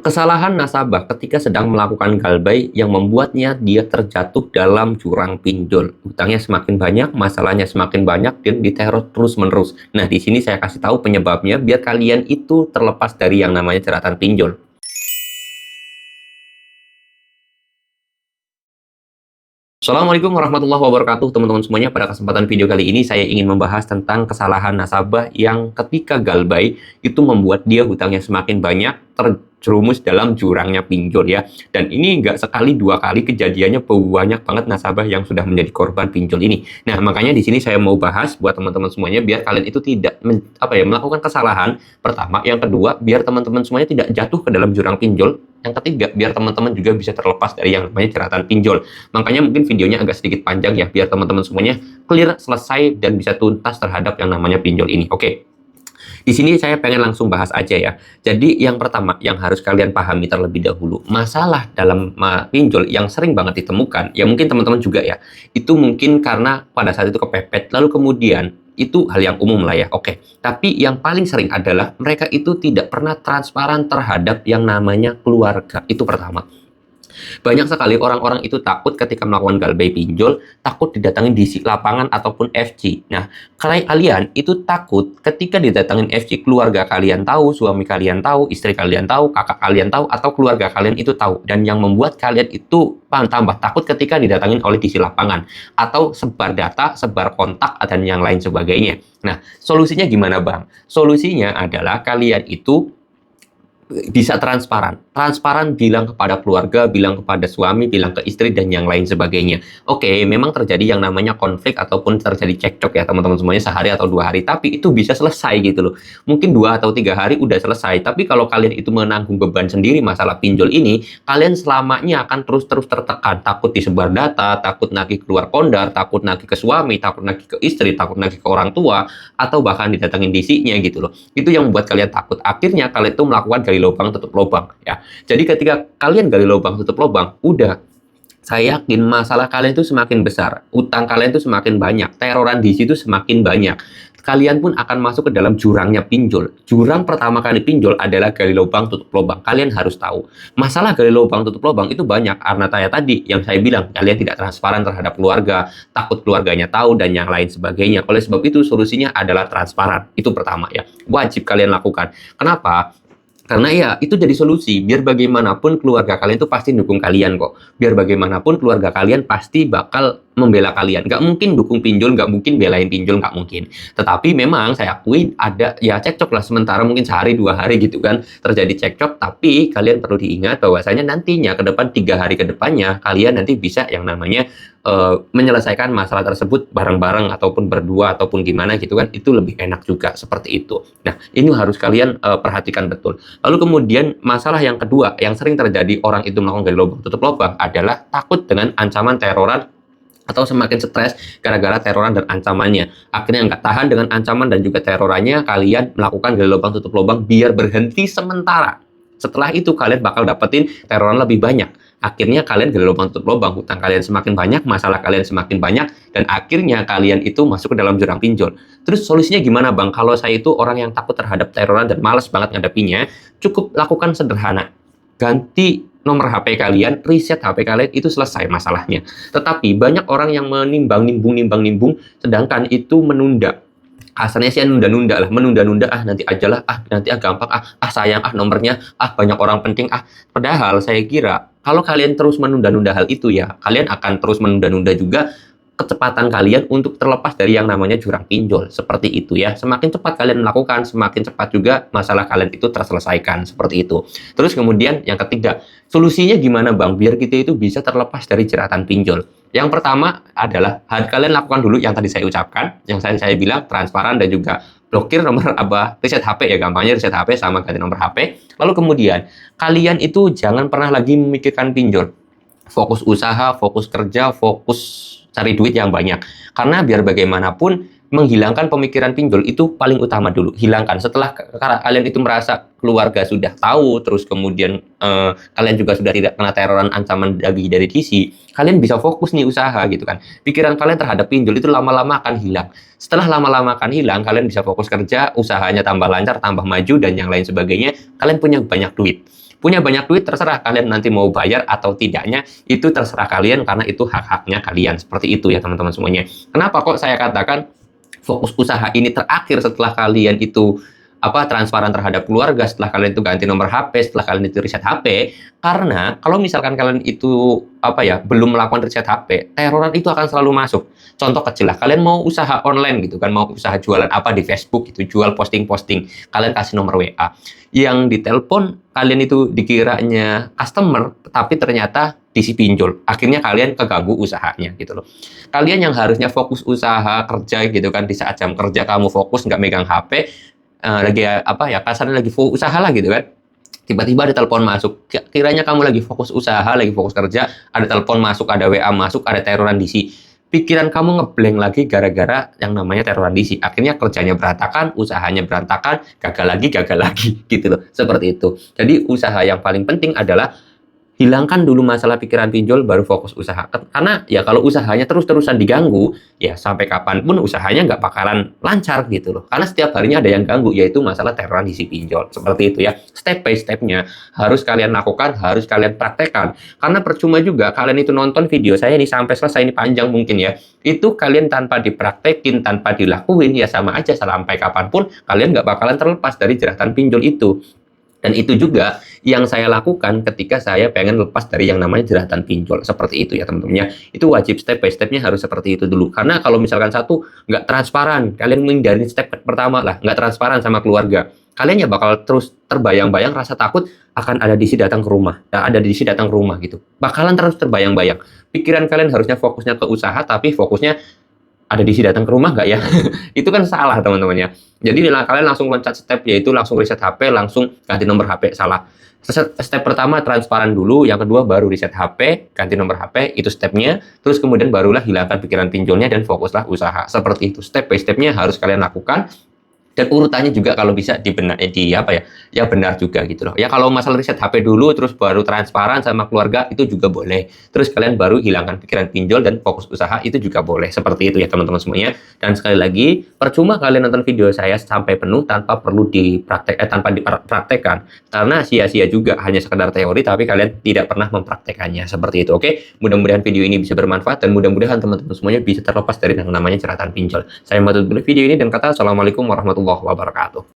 Kesalahan nasabah ketika sedang melakukan galbay yang membuatnya dia terjatuh dalam jurang pinjol. Utangnya semakin banyak, masalahnya semakin banyak, dan diteror terus-menerus. Nah, di sini saya kasih tahu penyebabnya biar kalian itu terlepas dari yang namanya jeratan pinjol. Assalamualaikum warahmatullahi wabarakatuh teman-teman semuanya. Pada kesempatan video kali ini saya ingin membahas tentang kesalahan nasabah yang ketika galbay itu membuat dia hutangnya semakin banyak, terjerumus dalam jurangnya pinjol ya. Dan ini nggak sekali dua kali kejadiannya, banyak banget nasabah yang sudah menjadi korban pinjol ini. Nah, makanya di sini saya mau bahas buat teman-teman semuanya biar kalian itu tidak melakukan kesalahan pertama, yang kedua biar teman-teman semuanya tidak jatuh ke dalam jurang pinjol, yang ketiga biar teman-teman juga bisa terlepas dari yang namanya jeratan pinjol. Makanya mungkin videonya agak sedikit panjang ya, biar teman-teman semuanya clear, selesai, dan bisa tuntas terhadap yang namanya pinjol ini. Oke. Di sini saya pengen langsung bahas aja ya. Jadi yang pertama yang harus kalian pahami terlebih dahulu, masalah dalam pinjol yang sering banget ditemukan, ya mungkin teman-teman juga ya, itu mungkin karena pada saat itu kepepet, lalu kemudian itu hal yang umum lah ya, oke. Tapi yang paling sering adalah mereka itu tidak pernah transparan terhadap yang namanya keluarga. Itu pertama. Banyak sekali orang-orang itu takut ketika melakukan galbay pinjol, takut didatangin di lapangan ataupun FG. Nah, kalian itu takut ketika didatangin FG, keluarga kalian tahu, suami kalian tahu, istri kalian tahu, kakak kalian tahu, atau keluarga kalian itu tahu. Dan yang membuat kalian itu tambah takut ketika didatangin oleh di lapangan, atau sebar data, sebar kontak, dan yang lain sebagainya. Nah, solusinya gimana, Bang? Solusinya adalah kalian itu bisa transparan. Transparan bilang kepada keluarga, bilang kepada suami, bilang ke istri, dan yang lain sebagainya. Oke, memang terjadi yang namanya konflik ataupun terjadi cekcok ya teman-teman semuanya sehari atau 2 hari, tapi itu bisa selesai gitu loh. Mungkin 2 atau 3 hari udah selesai, tapi kalau kalian itu menanggung beban sendiri masalah pinjol ini, kalian selamanya akan terus-terus tertekan. Takut disebar data, takut nagih keluar kondar, takut nagih ke suami, takut nagih ke istri, takut nagih ke orang tua, atau bahkan didatengin DC-nya gitu loh. Itu yang membuat kalian takut. Akhirnya kalian itu melakukan gali lubang tutup lubang ya. Jadi ketika kalian gali lubang tutup lubang, udah, saya yakin masalah kalian itu semakin besar, utang kalian itu semakin banyak, teroran di situ semakin banyak. Kalian pun akan masuk ke dalam jurangnya pinjol. Jurang pertama kali pinjol adalah gali lubang tutup lubang. Kalian harus tahu. Masalah gali lubang tutup lubang itu banyak karena tadi yang saya bilang, kalian tidak transparan terhadap keluarga, takut keluarganya tahu dan yang lain sebagainya. Oleh sebab itu solusinya adalah transparan. Itu pertama ya. Wajib kalian lakukan. Kenapa? Karena ya itu jadi solusi, biar bagaimanapun keluarga kalian itu pasti dukung kalian kok. Biar bagaimanapun keluarga kalian pasti bakal membela kalian. Nggak mungkin dukung pinjol, nggak mungkin belain pinjol, nggak mungkin. Tetapi memang saya akui ada ya cekcok lah sementara, mungkin sehari 2 hari gitu kan terjadi cekcok. Tapi kalian perlu diingat bahwasanya nantinya ke depan 3 hari ke depannya kalian nanti bisa yang namanya menyelesaikan masalah tersebut bareng-bareng ataupun berdua ataupun gimana gitu kan, itu lebih enak juga seperti itu. Nah, ini harus kalian perhatikan betul. Lalu kemudian masalah yang kedua yang sering terjadi orang itu melakukan gali lubang tutup lubang adalah takut dengan ancaman teroran atau semakin stres gara-gara teroran dan ancamannya. Akhirnya nggak tahan dengan ancaman dan juga terorannya, kalian melakukan gali lubang tutup lubang biar berhenti sementara. Setelah itu kalian bakal dapetin teroran lebih banyak. Akhirnya kalian gali lubang tutup lubang, hutang kalian semakin banyak, masalah kalian semakin banyak, dan akhirnya kalian itu masuk ke dalam jurang pinjol. Terus solusinya gimana, Bang? Kalau saya itu orang yang takut terhadap teroran dan malas banget ngadepinnya, cukup lakukan sederhana. Ganti nomor HP kalian, reset HP kalian, itu selesai masalahnya. Tetapi banyak orang yang nimbang-nimbung, sedangkan itu menunda. Asalnya sih nunda-nunda lah, menunda-nunda, nanti aja lah, nanti gampang, sayang, nomornya, banyak orang penting, Padahal saya kira kalau kalian terus menunda-nunda hal itu ya, kalian akan terus menunda-nunda juga kecepatan kalian untuk terlepas dari yang namanya jurang pinjol. Seperti itu ya. Semakin cepat kalian melakukan, semakin cepat juga masalah kalian itu terselesaikan. Seperti itu. Terus kemudian yang ketiga, solusinya gimana, Bang? Biar kita itu bisa terlepas dari jeratan pinjol. Yang pertama adalah kalian lakukan dulu yang tadi saya ucapkan, yang saya bilang transparan dan juga blokir nomor reset HP ya, gampangnya reset HP sama ganti nomor HP. Lalu kemudian kalian itu jangan pernah lagi memikirkan pinjol. Fokus usaha, fokus kerja, fokus cari duit yang banyak. Karena biar bagaimanapun menghilangkan pemikiran pinjol itu paling utama dulu. Hilangkan. Setelah kalian itu merasa keluarga sudah tahu, terus kemudian kalian juga sudah tidak kena teroran ancaman dari DC, kalian bisa fokus nih usaha gitu kan. Pikiran kalian terhadap pinjol itu lama-lama akan hilang. Setelah lama-lama akan hilang, kalian bisa fokus kerja, usahanya tambah lancar, tambah maju, dan yang lain sebagainya. Kalian punya banyak duit. Punya banyak duit terserah kalian nanti mau bayar atau tidaknya, itu terserah kalian karena itu hak-haknya kalian. Seperti itu ya teman-teman semuanya. Kenapa kok saya katakan fokus usaha ini terakhir setelah kalian itu transparan terhadap keluarga, setelah kalian itu ganti nomor HP, setelah kalian itu reset HP. Karena kalau misalkan kalian itu belum melakukan reset HP, teroran itu akan selalu masuk. Contoh kecil lah, kalian mau usaha online gitu kan, mau usaha jualan apa di Facebook itu, jual posting-posting, kalian kasih nomor WA. Yang ditelepon kalian itu dikiranya customer, tapi ternyata diisi pinjol. Akhirnya kalian keganggu usahanya gitu loh. Kalian yang harusnya fokus usaha kerja gitu kan, di saat jam kerja kamu fokus nggak megang HP, lagi kasarnya lagi fokus usaha lah gitu kan, tiba-tiba ada telepon masuk, kiranya kamu lagi fokus usaha, lagi fokus kerja, ada telepon masuk, ada WA masuk, ada teroran DC, pikiran kamu ngeblank lagi gara-gara yang namanya teroran DC. Akhirnya kerjanya berantakan, usahanya berantakan, gagal lagi gitu loh, seperti itu. Jadi usaha yang paling penting adalah hilangkan dulu masalah pikiran pinjol, baru fokus usaha. Karena ya kalau usahanya terus-terusan diganggu, ya sampai kapanpun usahanya nggak bakalan lancar gitu loh. Karena setiap harinya ada yang ganggu, yaitu masalah teroran isi pinjol. Seperti itu ya. Step by stepnya harus kalian lakukan, harus kalian praktekkan. Karena percuma juga kalian itu nonton video saya ini sampai selesai, ini panjang mungkin ya. Itu kalian tanpa dipraktekin, tanpa dilakuin, ya sama aja sampai kapanpun kalian nggak bakalan terlepas dari jeratan pinjol itu. Dan itu juga yang saya lakukan ketika saya pengen lepas dari yang namanya jeratan pinjol. Seperti itu ya teman-teman ya. Itu wajib step by stepnya harus seperti itu dulu. Karena kalau misalkan satu nggak transparan, kalian menghindari step pertama lah, nggak transparan sama keluarga, kalian ya bakal terus terbayang-bayang rasa takut akan ada DC datang ke rumah. Ada DC datang ke rumah gitu. Bakalan terus terbayang-bayang. Pikiran kalian harusnya fokusnya ke usaha, tapi fokusnya ada DC datang ke rumah nggak ya? Itu kan salah teman-teman ya. Jadi kalian langsung loncat step, yaitu langsung reset HP, langsung ganti nomor HP. Salah. Step pertama transparan dulu, yang kedua baru reset HP, ganti nomor HP, itu stepnya. Terus kemudian barulah hilangkan pikiran pinjolnya dan fokuslah usaha. Seperti itu, step by stepnya harus kalian lakukan. Dan urutannya juga kalau bisa benar juga gitu loh. Ya kalau masalah riset HP dulu, terus baru transparan sama keluarga, itu juga boleh. Terus kalian baru hilangkan pikiran pinjol dan fokus usaha, itu juga boleh. Seperti itu ya teman-teman semuanya. Dan sekali lagi, percuma kalian nonton video saya sampai penuh tanpa perlu dipraktekkan. Karena sia-sia juga, hanya sekedar teori, tapi kalian tidak pernah mempraktekannya. Seperti itu, oke? Mudah-mudahan video ini bisa bermanfaat, dan mudah-mudahan teman-teman semuanya bisa terlepas dari yang namanya jeratan pinjol. Saya menutup video ini dan kata, Assalamualaikum warahmatullahi wabarakatuh.